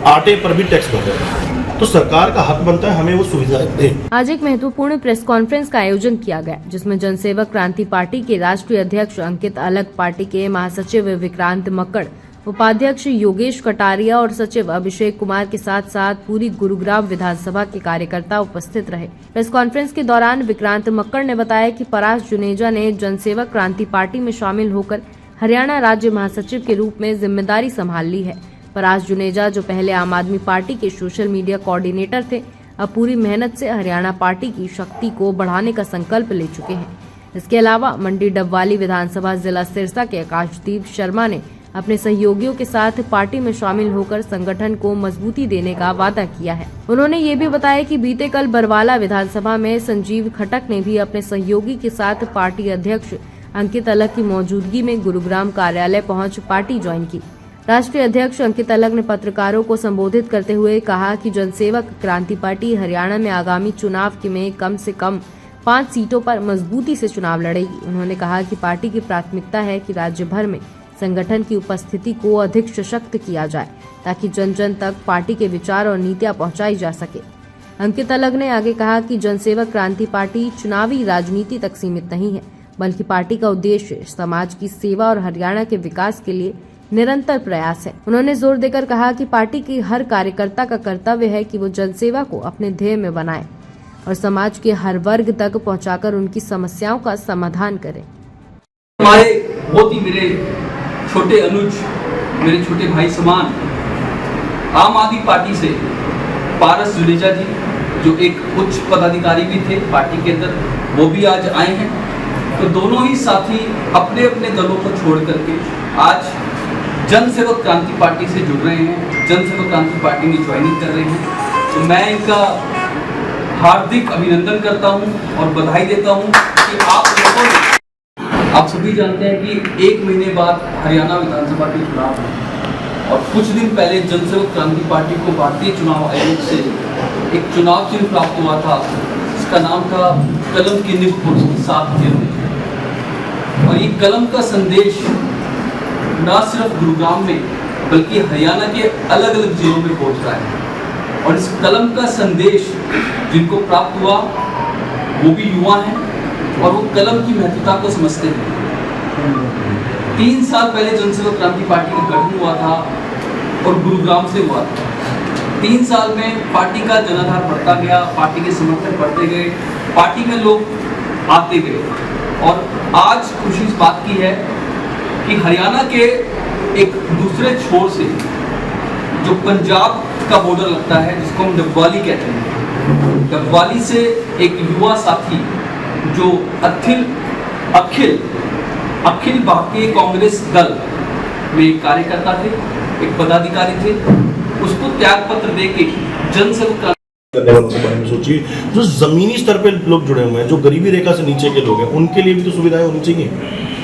आटे पर भी टैक्स भर रहे हैं, तो सरकार का हक बनता है हमें वो सुविधाएं दें। आज एक महत्वपूर्ण प्रेस कॉन्फ्रेंस का आयोजन किया गया, जिसमें जनसेवक क्रांति पार्टी के राष्ट्रीय अध्यक्ष अंकित अलग, पार्टी के महासचिव विक्रांत मक्कड़, उपाध्यक्ष योगेश कटारिया और सचिव अभिषेक कुमार के साथ साथ पूरी गुरुग्राम विधानसभा के कार्यकर्ता उपस्थित रहे। प्रेस कॉन्फ्रेंस के दौरान विक्रांत मक्कड़ ने बताया कि परास जुनेजा ने जनसेवक क्रांति पार्टी में शामिल होकर हरियाणा राज्य महासचिव के रूप में जिम्मेदारी संभाल ली है। परास जुनेजा, जो पहले आम आदमी पार्टी के सोशल मीडिया कोऑर्डिनेटर थे, अब पूरी मेहनत से हरियाणा पार्टी की शक्ति को बढ़ाने का संकल्प ले चुके हैं। इसके अलावा मंडी डबवाली विधानसभा जिला सिरसा के आकाशदीप शर्मा ने अपने सहयोगियों के साथ पार्टी में शामिल होकर संगठन को मजबूती देने का वादा किया है। उन्होंने ये भी बताया कि बीते कल बरवाला विधानसभा में संजीव खटक ने भी अपने सहयोगी के साथ पार्टी अध्यक्ष अंकित अलग की मौजूदगी में गुरुग्राम कार्यालय पहुंच पार्टी ज्वाइन की। राष्ट्रीय अध्यक्ष अंकित अलग ने पत्रकारों को संबोधित करते हुए कहा कि जनसेवक क्रांति पार्टी हरियाणा में आगामी चुनाव में कम से कम 5 सीटों पर मजबूती से चुनाव लड़ेगी। उन्होंने कहा कि पार्टी की प्राथमिकता है कि राज्य भर में संगठन की उपस्थिति को अधिक सशक्त किया जाए, ताकि जन जन तक पार्टी के विचार और नीतियां पहुंचाई जा सके। अंकित अलग ने आगे कहा कि जनसेवक क्रांति पार्टी चुनावी राजनीति तक सीमित नहीं है, बल्कि पार्टी का उद्देश्य समाज की सेवा और हरियाणा के विकास के लिए निरंतर प्रयास है। उन्होंने जोर देकर कहा कि पार्टी की हर कार्यकर्ता का कर्तव्य है कि वो जनसेवा को अपने ध्येय में बनाए और समाज के हर वर्ग तक पहुंचाकर उनकी समस्याओं का समाधान करे। हमारे बहुत ही मेरे छोटे अनुज, मेरे छोटे भाई समान आम आदमी पार्टी से पारस जुनेजा जी, जो एक उच्च पदाधिकारी भी थे पार्टी के अंदर, वो भी आज आए हैं। तो दोनों ही साथी अपने अपने दलों को छोड़ करके आज जनसेवक क्रांति पार्टी से जुड़ रहे हैं, जनसेवक क्रांति पार्टी में ज्वाइनिंग कर रहे हैं। तो मैं इनका हार्दिक अभिनंदन करता हूं और बधाई देता हूं कि आप सभी जानते हैं कि 1 महीने बाद हरियाणा विधानसभा के चुनाव हैं और कुछ दिन पहले जनसेवक क्रांति पार्टी को भारतीय चुनाव आयोग से एक चुनाव चिन्ह प्राप्त हुआ था। इसका नाम था कलम की निभ पुष्प 7 चिन्ह। और ये कलम का संदेश न सिर्फ गुरुग्राम में बल्कि हरियाणा के अलग अलग जिलों में पहुंच रहा है। और इस कलम का संदेश जिनको प्राप्त हुआ वो भी युवा हैं और वो कलम की महत्वता को समझते हैं। 3 साल पहले जनसेवक क्रांति पार्टी का गठन हुआ था और गुरुग्राम से हुआ था। 3 साल में पार्टी का जनाधार बढ़ता गया, पार्टी के समर्थक बढ़ते गए, पार्टी में लोग आते गए। और आज खुशी इस बात की है कि हरियाणा के एक दूसरे छोर से जो पंजाब का बॉर्डर लगता है, जिसको हम डबवाली कहते हैं, डबवाली से एक युवा साथी जो अखिल भारतीय कांग्रेस दल में कार्यकर्ता थे, एक पदाधिकारी थे, उसको त्याग पत्र देके जनसेवक करने वालों के बारे में सोचिए। जो जमीनी स्तर पे लोग जुड़े हुए हैं, जो गरीबी रेखा से नीचे के लोग हैं, उनके लिए भी तो सुविधाएं होनी चाहिए।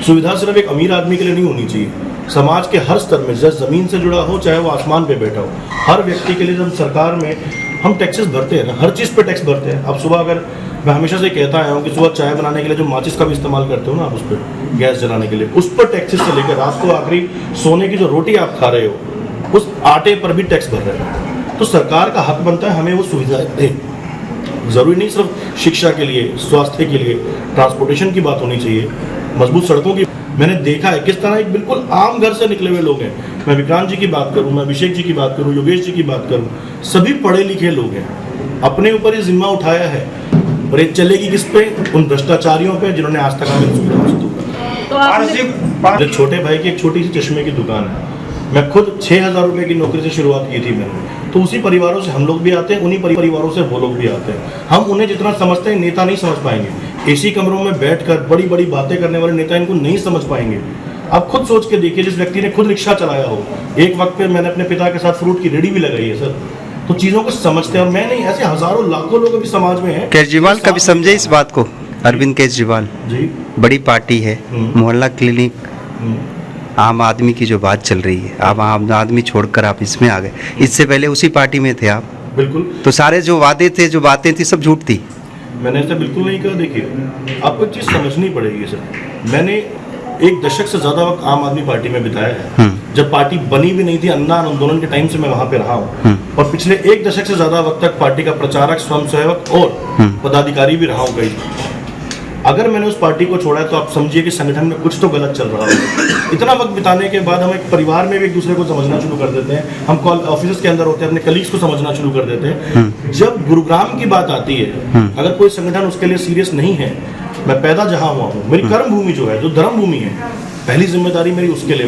सुविधा सिर्फ एक अमीर आदमी के लिए नहीं होनी चाहिए, समाज के हर स्तर में, जैसे जमीन से जुड़ा हो चाहे वो आसमान पे बैठा हो, हर व्यक्ति के लिए। जब सरकार में हम टैक्सेस भरते हैं ना, हर चीज़ पे टैक्स भरते हैं। अब सुबह अगर मैं हमेशा से कहता आया हूँ कि सुबह चाय बनाने के लिए जो माचिस का भी इस्तेमाल करते हो ना आप, उस पर गैस जलाने के लिए, उस पर टैक्सेस से लेकर रात को आखिरी सोने की जो रोटी आप खा रहे हो, उस आटे पर भी टैक्स भर रहे हैं। तो सरकार का हक बनता है हमें वो सुविधाएं दें। ज़रूरी नहीं सिर्फ शिक्षा के लिए, स्वास्थ्य के लिए, ट्रांसपोर्टेशन की बात होनी चाहिए, मजबूत सड़कों की। मैंने देखा है किस तरह एक बिल्कुल आम घर से निकले हुए लोग हैं। मैं विक्रांत जी की बात करूं, मैं अभिषेक जी की बात करूं, योगेश जी की बात करूं, सभी पढ़े लिखे लोग हैं, अपने ऊपर ये जिम्मा उठाया है। और ये चलेगी किस पे? उन भ्रष्टाचारियों पे जिन्होंने आज तक हमें सुविधा से दूर कर। छोटे भाई की एक छोटी सी चश्मे की दुकान है, मैं खुद 6,000 रुपये की नौकरी से शुरुआत की थी मैंने। तो उसी परिवारों से हम लोग भी आते हैं, उन्हीं परिवारों से वो लोग भी आते हैं। हम उन्हें जितना समझते हैं नेता नहीं समझ पाएंगे। एसी कमरों में बैठकर बड़ी बड़ी बातें करने वाले नेता इनको नहीं समझ पाएंगे। आप खुद सोच के देखिए, जिस व्यक्ति ने खुद रिक्शा चलाया हो, एक वक्त पे मैंने अपने पिता के साथ फ्रूट की रेडी भी लगाई है सर, तो चीज़ों को समझते हैं। और मैं नहीं, ऐसे हजारों लाखों लोग अभी समाज में हैं। केजरीवाल कभी समझे इस बात को? अरविंद केजरीवाल जी, बड़ी पार्टी है, मोहल्ला क्लिनिक, आम आदमी की जो बात चल रही है, आप आम आदमी छोड़कर आप इसमें आ गए। इससे पहले उसी पार्टी में थे आप। बिल्कुल। तो सारे जो वादे थे, जो बातें थी, सब झूठ थी। मैंने ऐसा बिल्कुल नहीं कहा। देखिए, आपको एक चीज़ समझनी पड़ेगी सर। मैंने 1 दशक से ज्यादा वक्त आम आदमी पार्टी में बिताया है। जब पार्टी बनी भी नहीं थी, अन्ना आंदोलन के टाइम से मैं वहां पे रहा हूँ और पिछले 1 दशक से ज्यादा वक्त तक पार्टी का प्रचारक, स्वयंसेवक और पदाधिकारी भी रहा हूँ कई। अगर मैंने उस पार्टी को छोड़ा है तो आप समझिए कि संगठन में कुछ तो गलत चल रहा है। इतना वक्त बिताने के बाद हम एक परिवार में भी एक दूसरे को समझना शुरू कर देते हैं, हम ऑफिस के अंदर होते हैं, अपने कलीग्स को समझना शुरू कर देते हैं। जब गुरुग्राम की बात आती है, अगर कोई संगठन उसके लिए सीरियस नहीं है, मैं पैदा जहां हुआ हूँ, मेरी कर्म भूमि जो है, जो धर्म भूमि है, पहली जिम्मेदारी मेरी उसके लिए